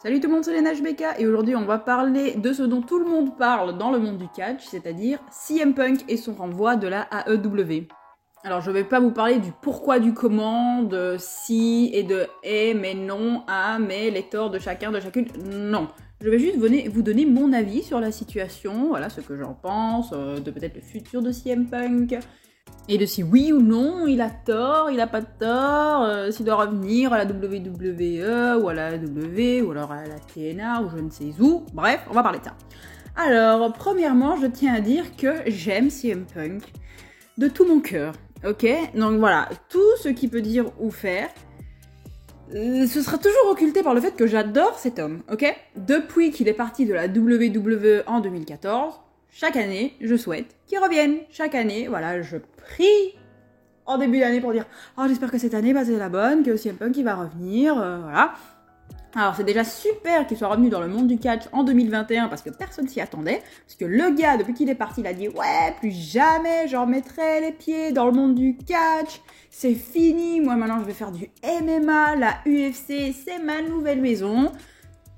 Salut tout le monde, c'est Lena HBK et aujourd'hui on va parler de ce dont tout le monde parle dans le monde du catch, c'est-à-dire CM Punk et son renvoi de la AEW. Alors je vais pas vous parler du pourquoi, du comment, de si et de mais non, mais les torts de chacun, de chacune, non. Je vais juste vous donner mon avis sur la situation, voilà ce que j'en pense, de peut-être le futur de CM Punk, et de si oui ou non il a tort, il a pas de tort, s'il doit revenir à la WWE ou à la AEW ou alors à la TNA ou je ne sais où. Bref, on va parler de ça. Alors, premièrement, je tiens à dire que j'aime CM Punk de tout mon cœur, ok? Donc voilà, tout ce qu'il peut dire ou faire, ce sera toujours occulté par le fait que j'adore cet homme, ok? Depuis qu'il est parti de la WWE en 2014, chaque année, je souhaite qu'il revienne. Chaque année, voilà, je prie en début d'année pour dire « Oh, j'espère que cette année, c'est la bonne, que CM Punk, il va revenir, voilà. » Alors, c'est déjà super qu'il soit revenu dans le monde du catch en 2021, parce que personne s'y attendait. Parce que le gars, depuis qu'il est parti, il a dit « Ouais, plus jamais je remettrai les pieds dans le monde du catch. C'est fini, moi maintenant je vais faire du MMA, la UFC, c'est ma nouvelle maison. »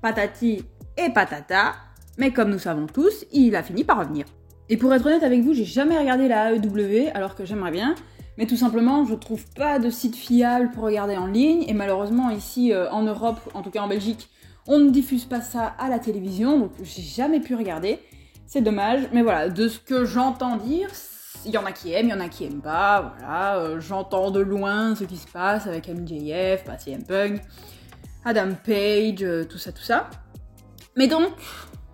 Patati et patata. Mais comme nous savons tous, il a fini par revenir. Et pour être honnête avec vous, j'ai jamais regardé la AEW, alors que j'aimerais bien. Mais tout simplement, je trouve pas de site fiable pour regarder en ligne. Et malheureusement, ici, en Europe, en tout cas en Belgique, on ne diffuse pas ça à la télévision. Donc j'ai jamais pu regarder. C'est dommage. Mais voilà, de ce que j'entends dire, il y en a qui aiment, il y en a qui aiment pas. Voilà, j'entends de loin ce qui se passe avec MJF, CM Punk, Adam Page, tout ça. Mais donc,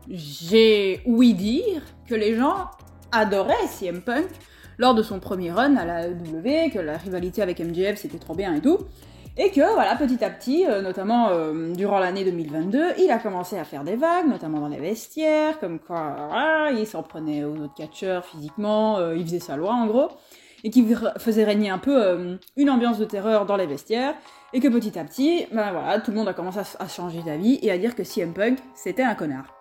j'ai ouï dire que les gens adoraient CM Punk lors de son premier run à la AEW, que la rivalité avec MJF c'était trop bien et tout, et que voilà, petit à petit, notamment durant l'année 2022, il a commencé à faire des vagues, notamment dans les vestiaires, comme quoi il s'en prenait aux autres catcheurs physiquement, il faisait sa loi en gros, et qui faisait régner un peu une ambiance de terreur dans les vestiaires, et que petit à petit, voilà, tout le monde a commencé à changer d'avis et à dire que CM Punk c'était un connard.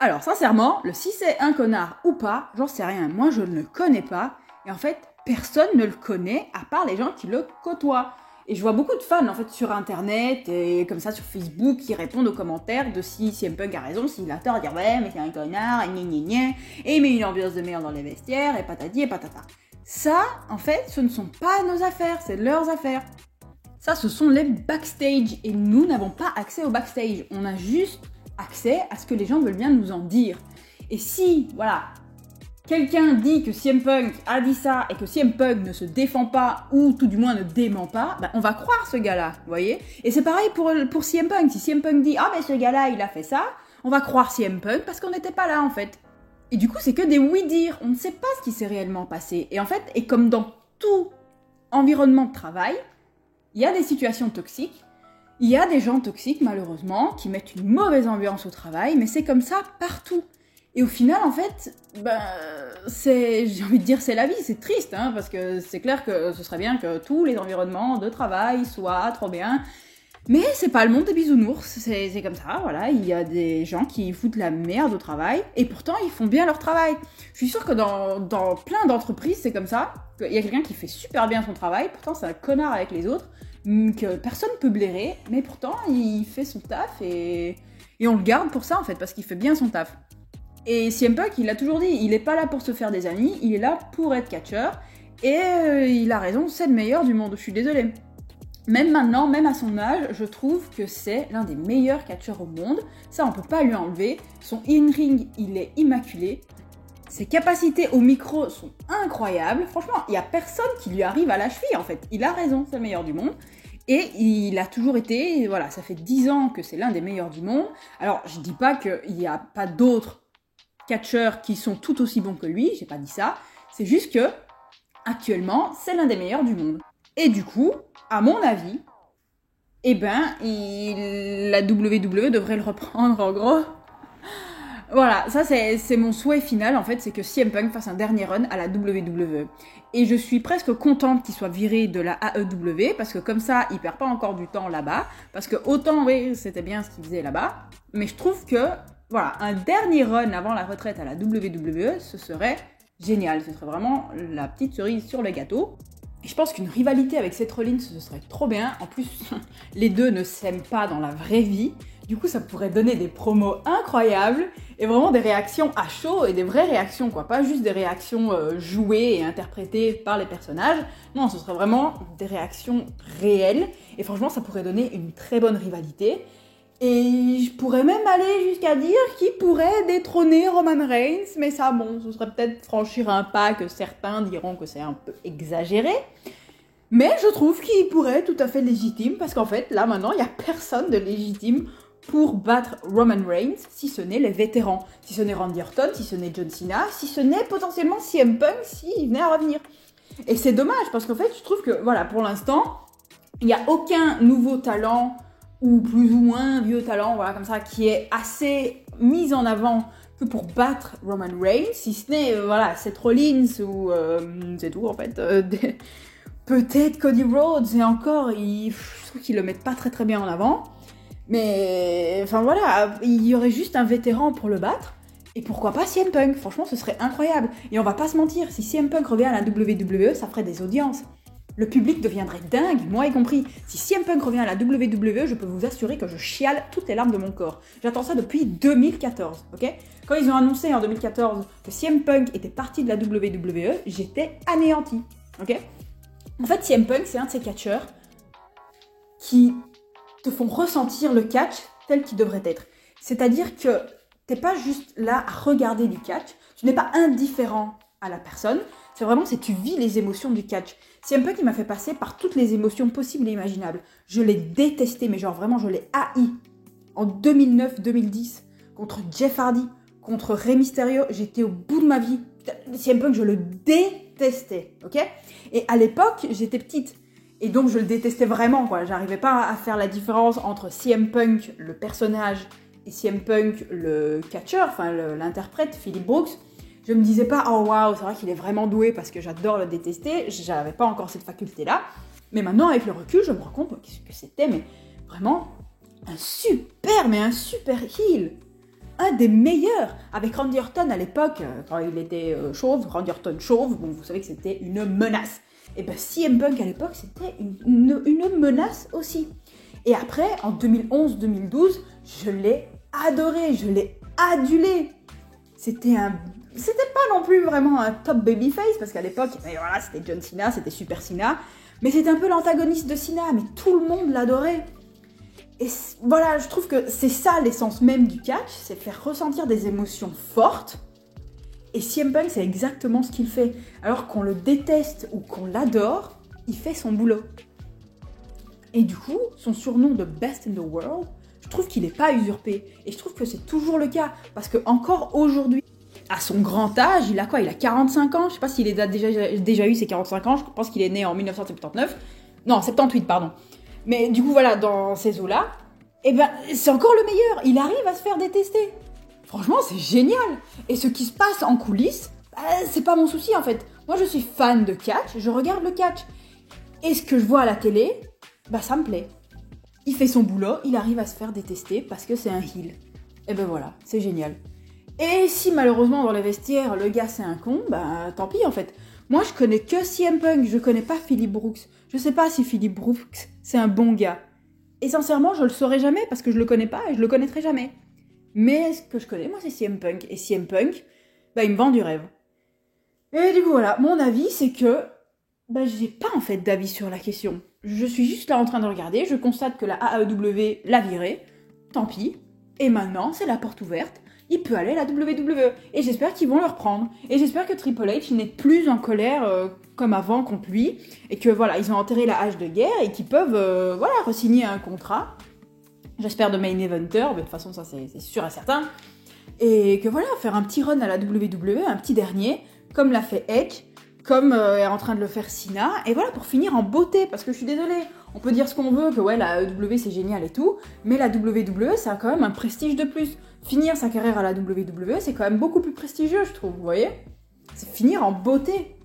Alors sincèrement, si c'est un connard ou pas, j'en sais rien, moi je ne le connais pas, et en fait, personne ne le connaît à part les gens qui le côtoient. Et je vois beaucoup de fans en fait sur internet et comme ça sur Facebook qui répondent aux commentaires de si CM Punk a raison, s'il a tort à dire ouais mais c'est un connard, et et il met une ambiance de merde dans les vestiaires, et patati et patata. Ça, en fait, ce ne sont pas nos affaires, c'est leurs affaires. Ça, ce sont les backstage, et nous n'avons pas accès au backstage, on a juste accès à ce que les gens veulent bien nous en dire. Et si, voilà, quelqu'un dit que CM Punk a dit ça et que CM Punk ne se défend pas ou tout du moins ne dément pas, on va croire ce gars-là, vous voyez. Et c'est pareil pour CM Punk. Si CM Punk dit « Ah mais ce gars-là, il a fait ça », on va croire CM Punk parce qu'on n'était pas là en fait. Et du coup, c'est que des oui-dire. On ne sait pas ce qui s'est réellement passé. Et en fait, et comme dans tout environnement de travail, il y a des situations toxiques. Il y a des gens toxiques, malheureusement, qui mettent une mauvaise ambiance au travail, mais c'est comme ça partout. Et au final, en fait, j'ai envie de dire c'est la vie, c'est triste, hein, parce que c'est clair que ce serait bien que tous les environnements de travail soient trop bien, mais c'est pas le monde des bisounours, c'est comme ça, voilà, il y a des gens qui foutent la merde au travail, et pourtant ils font bien leur travail. Je suis sûre que dans plein d'entreprises, c'est comme ça, qu'il y a quelqu'un qui fait super bien son travail, pourtant c'est un connard avec les autres, que personne peut blairer, mais pourtant il fait son taf, et on le garde pour ça en fait, parce qu'il fait bien son taf. Et CM Punk, il a toujours dit, il est pas là pour se faire des amis, il est là pour être catcheur, et il a raison, c'est le meilleur du monde, je suis désolée. Même maintenant, même à son âge, je trouve que c'est l'un des meilleurs catcheurs au monde, ça on peut pas lui enlever, son in-ring, il est immaculé, ses capacités au micro sont incroyables, franchement, il y a personne qui lui arrive à la cheville en fait, il a raison, c'est le meilleur du monde. Et il a toujours été, voilà, ça fait 10 ans que c'est l'un des meilleurs du monde, alors je dis pas qu'il n'y a pas d'autres catcheurs qui sont tout aussi bons que lui, j'ai pas dit ça, c'est juste que, actuellement, c'est l'un des meilleurs du monde. Et du coup, à mon avis, la WWE devrait le reprendre en gros. Voilà, ça c'est mon souhait final en fait, c'est que CM Punk fasse un dernier run à la WWE. Et je suis presque contente qu'il soit viré de la AEW, parce que comme ça, il perd pas encore du temps là-bas, parce que autant, oui, c'était bien ce qu'il faisait là-bas, mais je trouve que voilà, un dernier run avant la retraite à la WWE, ce serait génial. Ce serait vraiment la petite cerise sur le gâteau. Et je pense qu'une rivalité avec Seth Rollins, ce serait trop bien. En plus, les deux ne s'aiment pas dans la vraie vie. Du coup, ça pourrait donner des promos incroyables et vraiment des réactions à chaud et des vraies réactions, quoi. Pas juste des réactions jouées et interprétées par les personnages. Non, ce serait vraiment des réactions réelles. Et franchement, ça pourrait donner une très bonne rivalité. Et je pourrais même aller jusqu'à dire qu'il pourrait détrôner Roman Reigns. Mais ça, bon, ce serait peut-être franchir un pas que certains diront que c'est un peu exagéré. Mais je trouve qu'il pourrait être tout à fait légitime. Parce qu'en fait, là, maintenant, il n'y a personne de légitime pour battre Roman Reigns, si ce n'est les vétérans, si ce n'est Randy Orton, si ce n'est John Cena, si ce n'est potentiellement CM Punk, s'il venait à revenir. Et c'est dommage, parce qu'en fait, je trouve que, voilà, pour l'instant, il n'y a aucun nouveau talent, ou plus ou moins vieux talent, voilà, comme ça, qui est assez mis en avant que pour battre Roman Reigns, si ce n'est, voilà, Seth Rollins, ou c'est tout, en fait, peut-être Cody Rhodes, et encore, je trouve qu'ils le mettent pas très très bien en avant. Mais, enfin voilà, il y aurait juste un vétéran pour le battre. Et pourquoi pas CM Punk? Franchement, ce serait incroyable. Et on va pas se mentir, si CM Punk revient à la WWE, ça ferait des audiences. Le public deviendrait dingue, moi y compris. Si CM Punk revient à la WWE, je peux vous assurer que je chiale toutes les larmes de mon corps. J'attends ça depuis 2014, ok? Quand ils ont annoncé en 2014 que CM Punk était parti de la WWE, j'étais anéantie, ok? En fait, CM Punk, c'est un de ces catcheurs qui te font ressentir le catch tel qu'il devrait être. C'est-à-dire que t'es pas juste là à regarder du catch, tu n'es pas indifférent à la personne, c'est tu vis les émotions du catch. C'est un peu qui m'a fait passer par toutes les émotions possibles et imaginables. Je l'ai détesté, mais genre vraiment je l'ai haï. En 2009-2010, contre Jeff Hardy, contre Rey Mysterio, j'étais au bout de ma vie. CM Punk, je le détestais, ok? Et à l'époque, j'étais petite. Et donc je le détestais vraiment, quoi. J'arrivais pas à faire la différence entre CM Punk, le personnage, et CM Punk, le catcheur, enfin l'interprète, Philip Brooks. Je me disais pas, oh waouh, c'est vrai qu'il est vraiment doué parce que j'adore le détester. J'avais pas encore cette faculté-là. Mais maintenant, avec le recul, je me rends compte que c'était mais vraiment un super heel. Un des meilleurs. Avec Randy Orton à l'époque, quand il était chauve, Randy Orton chauve, bon, vous savez que c'était une menace. Et ben CM Punk à l'époque, c'était une menace aussi. Et après, en 2011-2012, je l'ai adoré, je l'ai adulé. C'était pas non plus vraiment un top babyface, parce qu'à l'époque, voilà, c'était John Cena, c'était Super Cena, mais c'était un peu l'antagoniste de Cena, mais tout le monde l'adorait. Et voilà, je trouve que c'est ça l'essence même du catch, c'est faire ressentir des émotions fortes. Et CM Punk, c'est exactement ce qu'il fait. Alors qu'on le déteste ou qu'on l'adore, il fait son boulot. Et du coup, son surnom de Best in the World, je trouve qu'il n'est pas usurpé. Et je trouve que c'est toujours le cas. Parce que encore aujourd'hui, à son grand âge, il a quoi? Il a 45 ans. Je sais pas s'il a déjà eu ses 45 ans. Je pense qu'il est né en 1979. Non, 78, pardon. Mais du coup, voilà, dans ces eaux-là, eh ben, c'est encore le meilleur. Il arrive à se faire détester. Franchement, c'est génial. Et ce qui se passe en coulisses, c'est pas mon souci en fait. Moi, je suis fan de catch, je regarde le catch. Et ce que je vois à la télé, ça me plaît. Il fait son boulot, il arrive à se faire détester parce que c'est un heel. Et ben voilà, c'est génial. Et si malheureusement dans les vestiaires, le gars c'est un con, tant pis en fait. Moi, je connais que CM Punk, je connais pas Philip Brooks. Je sais pas si Philip Brooks, c'est un bon gars. Et sincèrement, je le saurai jamais parce que je le connais pas et je le connaîtrai jamais. Mais ce que je connais, moi, c'est CM Punk. Et CM Punk, il me vend du rêve. Et du coup, voilà, mon avis, c'est que j'ai pas en fait d'avis sur la question. Je suis juste là en train de regarder, je constate que la AEW l'a viré, tant pis. Et maintenant, c'est la porte ouverte, il peut aller à la WWE. Et j'espère qu'ils vont le reprendre. Et j'espère que Triple H n'est plus en colère comme avant contre lui. Et que voilà, ils ont enterré la hache de guerre et qu'ils peuvent re-signer un contrat. J'espère de main eventer, mais de toute façon ça c'est sûr et certain. Et que voilà, faire un petit run à la WWE, un petit dernier, comme l'a fait Edge, comme est en train de le faire Cena, et voilà, pour finir en beauté, parce que je suis désolée, on peut dire ce qu'on veut, que ouais, la WWE c'est génial et tout, mais la WWE ça a quand même un prestige de plus. Finir sa carrière à la WWE, c'est quand même beaucoup plus prestigieux, je trouve, vous voyez? C'est finir en beauté.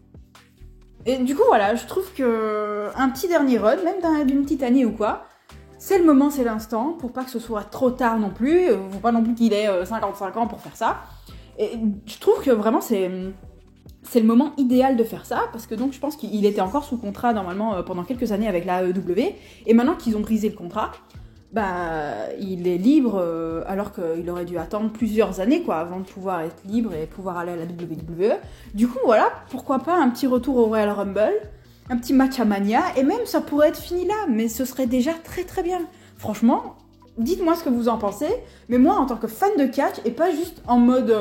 Et du coup voilà, je trouve que un petit dernier run, même d'une petite année ou quoi, c'est le moment, c'est l'instant, pour pas que ce soit trop tard non plus. Faut pas non plus qu'il ait 55 ans pour faire ça. Et je trouve que vraiment c'est le moment idéal de faire ça, parce que donc je pense qu'il était encore sous contrat normalement pendant quelques années avec la AEW, et maintenant qu'ils ont brisé le contrat, il est libre alors qu'il aurait dû attendre plusieurs années quoi, avant de pouvoir être libre et pouvoir aller à la WWE. Du coup, voilà, pourquoi pas un petit retour au Royal Rumble, un petit match à Mania, et même ça pourrait être fini là, mais ce serait déjà très très bien. Franchement, dites-moi ce que vous en pensez, mais moi en tant que fan de catch, et pas juste en mode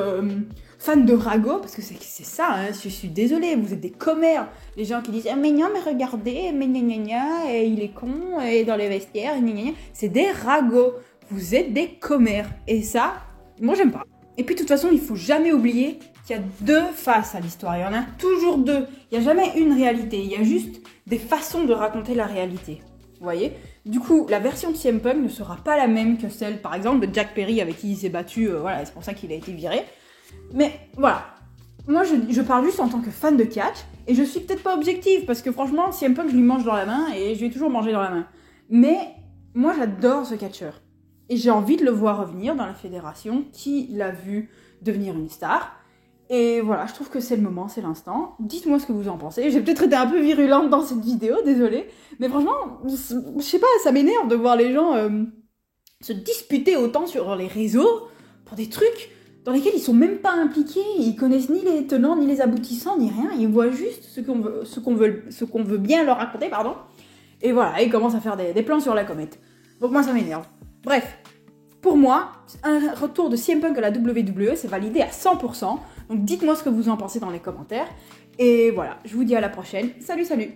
fan de ragot, parce que c'est ça, hein, je suis désolée, vous êtes des commères, les gens qui disent « Ah mais non, mais regardez, mais gna gna gna, et il est con, et dans les vestiaires, gna gna gna », c'est des ragots, vous êtes des commères, et ça, moi j'aime pas. Et puis de toute façon, il faut jamais oublier qu'il y a deux faces à l'histoire, il y en a toujours deux, il n'y a jamais une réalité, il y a juste des façons de raconter la réalité. Vous voyez? Du coup, la version de CM Punk ne sera pas la même que celle, par exemple, de Jack Perry avec qui il s'est battu, voilà, c'est pour ça qu'il a été viré. Mais voilà, moi je parle juste en tant que fan de catch, et je suis peut-être pas objective, parce que franchement, CM Punk je lui mange dans la main, et je vais toujours manger dans la main. Mais moi j'adore ce catcheur, et j'ai envie de le voir revenir dans la fédération, qui l'a vu devenir une star. Et voilà, je trouve que c'est le moment, c'est l'instant. Dites-moi ce que vous en pensez. J'ai peut-être été un peu virulente dans cette vidéo, désolée. Mais franchement, je sais pas, ça m'énerve de voir les gens se disputer autant sur les réseaux pour des trucs dans lesquels ils sont même pas impliqués. Ils connaissent ni les tenants, ni les aboutissants, ni rien. Ils voient juste ce qu'on veut bien leur raconter, pardon. Et voilà, ils commencent à faire des plans sur la comète. Donc moi, ça m'énerve. Bref. Pour moi, un retour de CM Punk à la WWE, c'est validé à 100%. Donc dites-moi ce que vous en pensez dans les commentaires. Et voilà, je vous dis à la prochaine. Salut, salut!